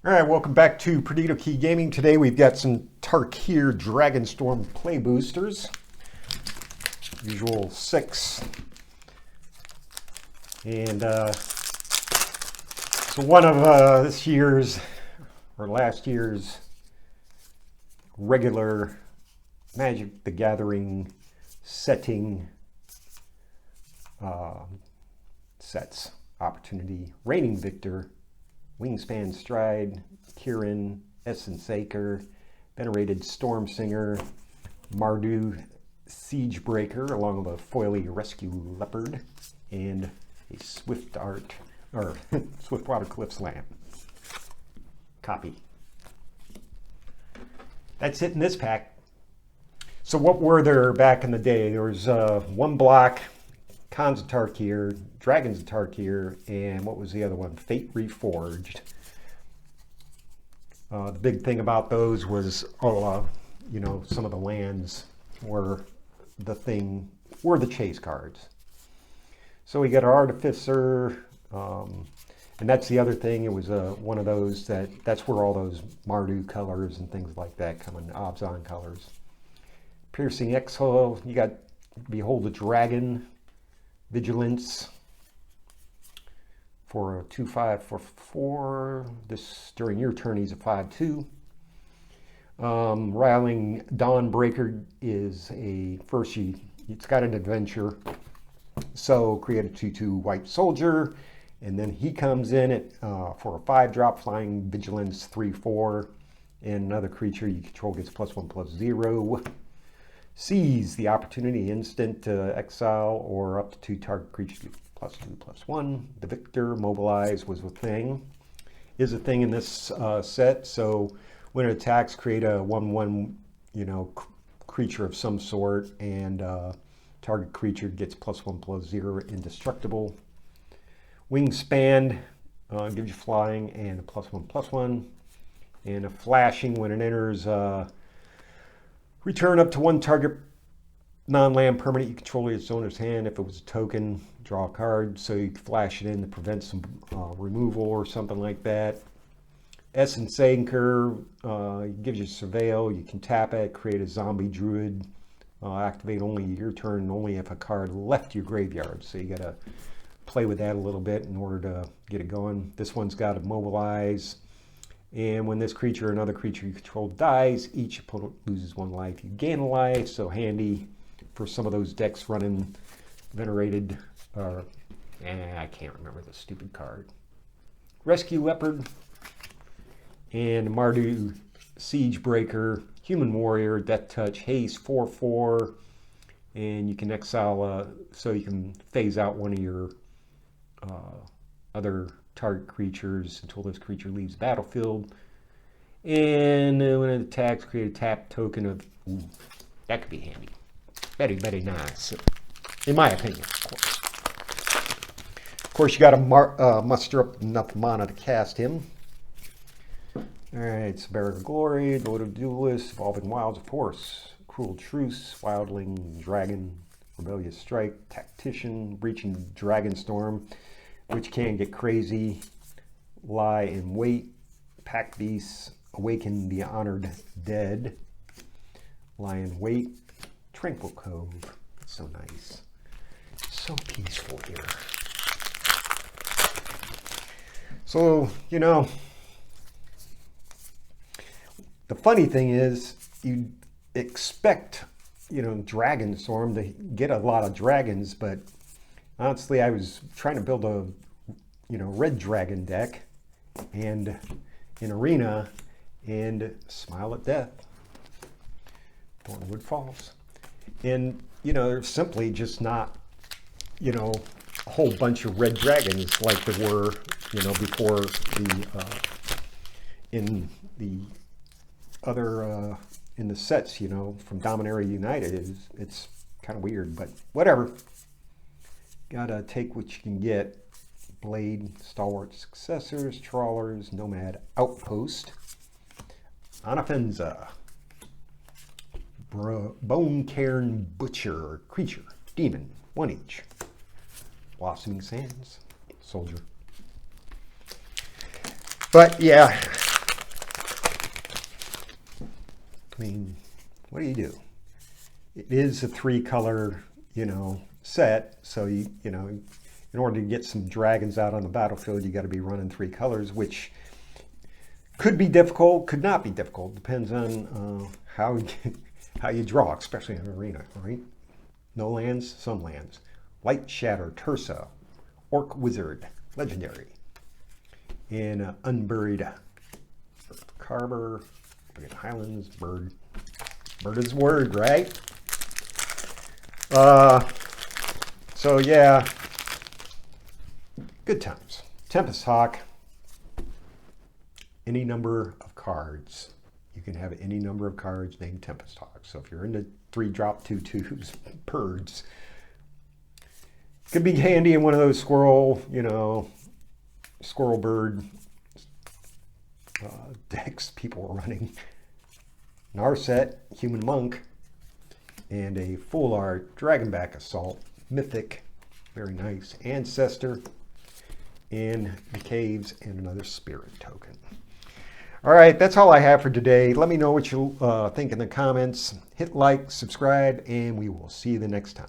All right, welcome back to Perdido Key Gaming. Today we've got some Tarkir Dragonstorm play boosters. Usual 6. And so one of this year's, or last year's, regular Magic the Gathering setting sets. Opportunity, Reigning Victor, Wingspan Stride, Kirin, Essence Acre, Venerated Stormsinger, Mardu Siegebreaker, along with a Foily Rescue Leopard, and a Swiftwater Cliffslam copy. That's it in this pack. So what were there back in the day? There was one block, Khans of Tarkir, Dragons of Tarkir, and what was the other one? Fate Reforged. The big thing about those was, some of the lands were the chase cards. So we got our Artificer, and that's the other thing. It was one of those that's where all those Mardu colors and things like that come in, Obzon colors. Piercing Exhale, you got Behold the Dragon, Vigilance for a 2/5 for 4. This during your turn he's a 5/2. Riling Dawnbreaker is a it's got an adventure. So create a 2/2 white soldier, and then he comes in at for a 5-drop flying Vigilance 3/4, and another creature you control gets +1/+0. Seize the opportunity, instant exile or up to 2 target creatures +2/+1. The Victor Mobilize is a thing in this set. So when it attacks, create a 1/1 creature of some sort, and target creature gets +1/+0, indestructible. Wingspan gives you flying and a +1/+1, and a flashing when it enters. Return up to 1 target non-land permanent you control its owner's hand. If it was a token, draw a card, so you can flash it in to prevent some removal or something like that. Essence Anchor gives you Surveil. You can tap it, create a zombie druid. Activate only your turn, only if a card left your graveyard. So you got to play with that a little bit in order to get it going. This one's got to mobilize. And when this creature or another creature you control dies, each opponent loses 1 life. You gain a life, so handy for some of those decks running Venerated, I can't remember the stupid card. Rescue Leopard, and Mardu Siegebreaker, Human Warrior, Death Touch, Haste 4/4, and you can exile, so you can phase out one of your other target creatures until this creature leaves the battlefield. And when it attacks, create a tap token of, that could be handy. Very, very nice, in my opinion, of course. Of course, you got to muster up enough mana to cast him. All right, Bearer of Glory, Devoted Duelist, Evolving Wilds of Force, Cruel Truce, Wildling Dragon, Rebellious Strike, Tactician, Breaching Dragonstorm, which can get crazy. Lie in Wait, Pack Beasts, Awaken the Honored Dead, Lie in Wait, Tranquil Cove. That's so nice. So peaceful here. So, the funny thing is, you expect, Dragonstorm to get a lot of dragons, but honestly, I was trying to build a, red dragon deck and in Arena, and Smile at Death, Thornwood Falls. And, there's simply just not, a whole bunch of red dragons like there were, before in the other, in the sets, from Dominaria United. It's kind of weird, but whatever. Gotta take what you can get. Blade, Stalwart Successors, Trawlers, Nomad Outpost, Anafenza, Bone Cairn Butcher, Creature, Demon, 1 each. Blossoming Sands, Soldier. But yeah, I mean, what do? It is a 3-color, set. So in order to get some dragons out on the battlefield, you got to be running 3 colors, which could be difficult, could not be difficult. Depends on how you draw, especially in an arena, right? No lands, some lands. Light Shatter, Tursa, Orc Wizard, Legendary. And Unburied Carver, Highlands, Bird. Bird is word, right? So yeah, good times. Tempest Hawk, any number of cards. You can have any number of cards named Tempest Hawk. So if you're into 3-drop 2/2s, birds, could be handy in one of those squirrel bird decks people are running. Narset, Human Monk, and a full art Dragonback Assault, Mythic, very nice, Ancestor, in the caves, and another Spirit token. All right, that's all I have for today. Let me know what you think in the comments. Hit like, subscribe, and we will see you the next time.